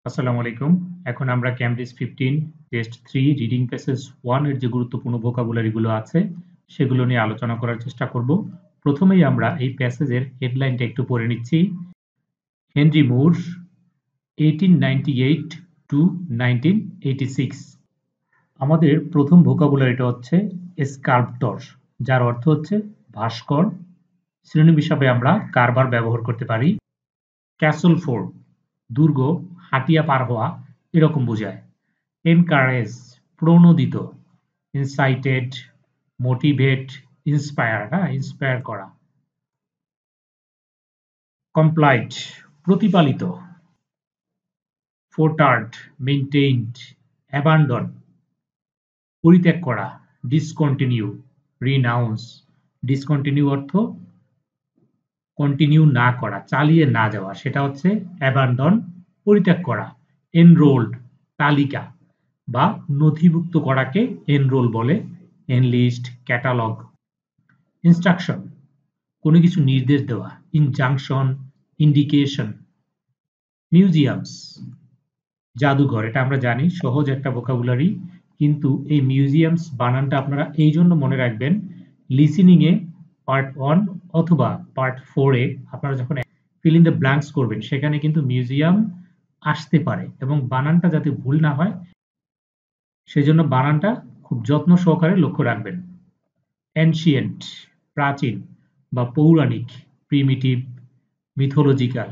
আসসালামু আলাইকুম। এখন আমরা ক্যামব্রিজ 15 টেস্ট 3 রিডিং প্যাসেজ 1 এর যে গুরুত্বপূর্ণ ভোকাবুলারি গুলো আছে সেগুলো নিয়ে আলোচনা করার চেষ্টা করব। প্রথমেই আমরা এই প্যাসেজের হেডলাইনটা একটু পড়ে নিচ্ছি। হেনরি মুর 1898 টু 1986। আমাদের প্রথম ভোকাবুলারিটা হচ্ছে স্কাল্পটর, যার অর্থ হচ্ছে ভাস্কর। সিনোনিম হিসাবে আমরা কারবার ব্যবহার করতে পারি। ক্যাসল ফোর্ট, দুর্গ, হাতিয়া পার হওয়া এরকম বোঝায়। এনকারেজ, প্রণোদিত। ইনসাইটেড, মোটিভেট, ইন্সপায়ার, ইন্সপায়ার করা। কমপ্লাইড, প্রতিপালিত। ফোর্টার্ড, মেইনটেইনড, অ্যাবান্ডন, পরিত্যাগ করা। Discontinue, renowned. ডিসকন্টিনিউ অর্থ কন্টিনিউ না করা, চালিয়ে না যাওয়া, সেটা হচ্ছে অ্যাবান্ডন, পরিত্যাগ করা। এনরোলড, তালিকা বা নথিভুক্ত করাকে এনরোল বলে। Enlist, catalogue. ইনস্ট্রাকশন, কোনো কিছু নির্দেশ দেওয়া। Injunction, indication. মিউজিয়ামস, জাদুঘর, এটা আমরা জানি সহজ একটা ভোকাবুলারি, কিন্তু এই মিউজিয়ামস বানানটা আপনারা এই জন্য মনে রাখবেন, লিসেনিং এ পার্ট 1 অথবা পার্ট 4 এ আপনারা যখন ফিল ইন দ্য ব্ল্যাঙ্কস করবেন সেখানে কিন্তু মিউজিয়াম আসতে পারে, এবং বানানটা যাতে ভুল না হয় সেজন্য বানানটা খুব যত্ন সহকারে লক্ষ্য রাখবেন। অ্যানশিয়েন্ট, প্রাচীন বা পৌরাণিক। Primitive, mythological.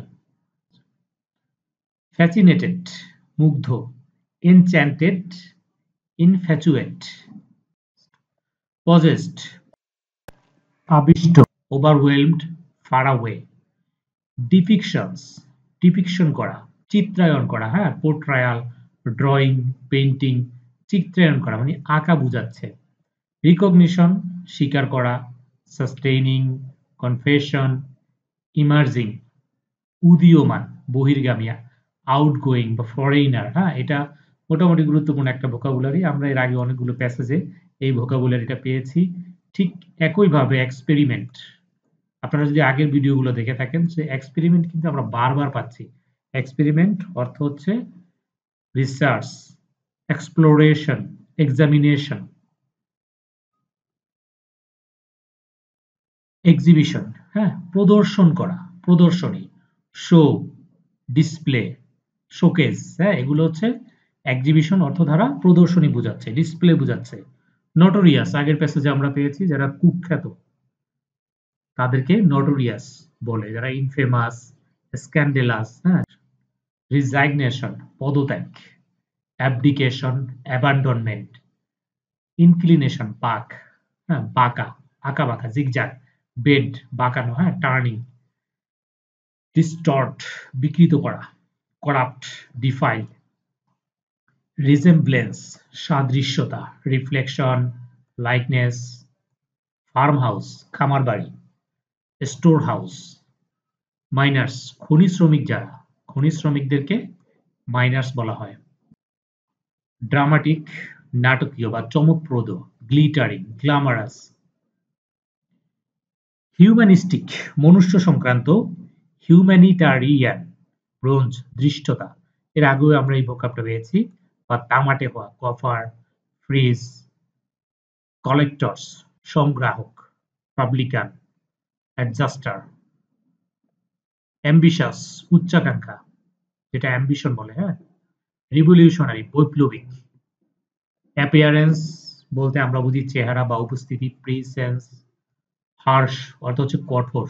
ফ্যাসিনেটেড, মুগ্ধ। Enchanted, infatuate. পজেসড, আবিষ্ট। Overwhelmed, far away. Depictions, depiction করা, চিত্রায়ন করা, পোর্ট্রায়াল, ড্রয়িং, পেইন্টিং। চিত্রায়ন করা মানে আঁকা বুঝাচ্ছে। রিকগনিশন, স্বীকার করা। সাস্টেইনিং, কনফেশন, ইমার্জিং, উদীয়মান, বহির্গামী। আউটগোয়িং বা ফরেইনার, এটা মোটামুটি গুরুত্বপূর্ণ একটা ভোকাবুলারি। আমরা এর আগে অনেকগুলো প্যাসেজে এই ভোকাবুলারিটা পেয়েছি। ঠিক একইভাবে এক্সপেরিমেন্ট, আপনারা যদি আগের ভিডিওগুলো দেখে থাকেন সে এক্সপেরিমেন্ট কিন্তু আমরা বারবার পাচ্ছি। এক্সপেরিমেন্ট অর্থ হচ্ছে রিসার্চ, এক্সপ্লোরেশন, এক্সামিনেশন। এক্সিবিশন, প্রদর্শন করা, প্রদর্শনী। শো, ডিসপ্লে, শোকেস, এগুলো হচ্ছে এক্সিবিশন অর্থ দ্বারা প্রদর্শনী বোঝাচ্ছে, ডিসপ্লে বোঝাচ্ছে। নটোরিয়াস, আগের প্যাসেজে আমরা পেয়েছি যারা কুখ্যাত তাদেরকে নটোরিয়াস বলে, যারা ইনফেমাস, স্ক্যান্ডেলাস। রিজাইগনেশন, পদত্যাগ। Abdication, abandonment. ইনক্লিনেশন, পাক, বাঁকা, আঁকা বাঁকা, জিগজ্যাগ। বেড, বাঁকানো, টার্নিং। ডিস্টর্ট, বিকৃত করা। Corrupt, defile. রিজেমব্লেন্স, সাদৃশ্যতা। Reflection, likeness. ফার্ম হাউস, খামার বাড়ি। Store house. মাইনার্স, খনি শ্রমিক যারা, খনি শ্রমিকদেরকে মাইনার্স বলা হয়। ড্রামাটিক, নাটকীয় বা চমকপ্রদ। Glittering, glamorous. হিউম্যানিস্টিক, মনুষ্য সংক্রান্ত। হিউম্যানিটারিয়ান, ব্রোঞ্জ, ধৃষ্টতা। এর আগেও আমরা এই ভোকাবটা পেয়েছি। বা তামাটে হওয়া, কফার, ফ্রিজ। কালেক্টরস, সংগ্রাহক। Publican, adjuster. অ্যাম্বিশাস, উচ্চাকাঙ্ক্ষা, যেটা অ্যাম্বিশন বলে। রিভলিউশনারি, বৈপ্লবিক। অ্যাপিয়ারেন্স বলতে আমরা বুঝি চেহারা বা উপস্থিতি। প্রিসেন্স। হার্শ অর্থ হচ্ছে কঠোর।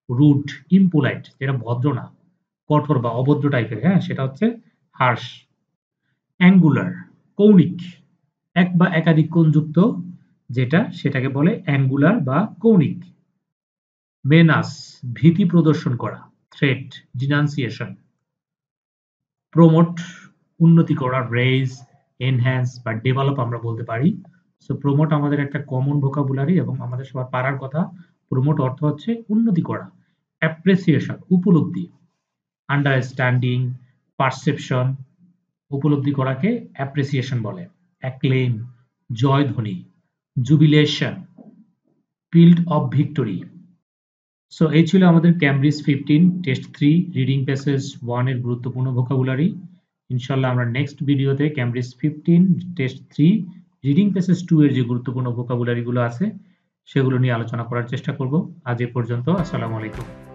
রুড, ইম্পোলাইট, যেটা ভদ্র না, কঠোর বা অভদ্র টাইপের, সেটা হচ্ছে হার্শ। অ্যাঙ্গুলার, কৌণিক, এক বা একাধিক কোণযুক্ত যেটা সেটাকে বলে অ্যাঙ্গুলার বা কৌণিক। মেনাস, ভীতি প্রদর্শন করা। থ্রেট, ডিনান্সিয়েশন। প্রমোট, উন্নতি করা। রেইজ, এনহ্যান্স বা ডেভেলপ আমরা বলতে পারি। সো প্রমোট আমাদের একটা কমন ভোকাবুলারি এবং আমাদের সবার পারার কথা। প্রমোট অর্থ হচ্ছে উন্নতি করা। অ্যাপ্রিসিয়েশন, উপলব্ধি। আন্ডারস্ট্যান্ডিং, পারসেপশন, উপলব্ধি করাকে অ্যাপ্রিসিয়েশন বলে। অ্যাক্লেম, জয়ধ্বনি। জুবিলেশন, ফিল্ড অফ ভিক্টরি। সো এই ছিল আমাদের ক্যামব্রিজ 15 টেস্ট 3 রিডিং প্যাসেজ 1 এর গুরুত্বপূর্ণ ভোকাবুলারি। ইনশাআল্লাহ আমরা নেক্সট ভিডিওতে ক্যামব্রিজ 15 টেস্ট 3 রিডিং প্যাসেজ 2 এর যে গুরুত্বপূর্ণ ভোকাবুলারি গুলো আছে সেগুলো নিয়ে আলোচনা করার চেষ্টা করব। আজ এ পর্যন্ত। আসসালামু আলাইকুম।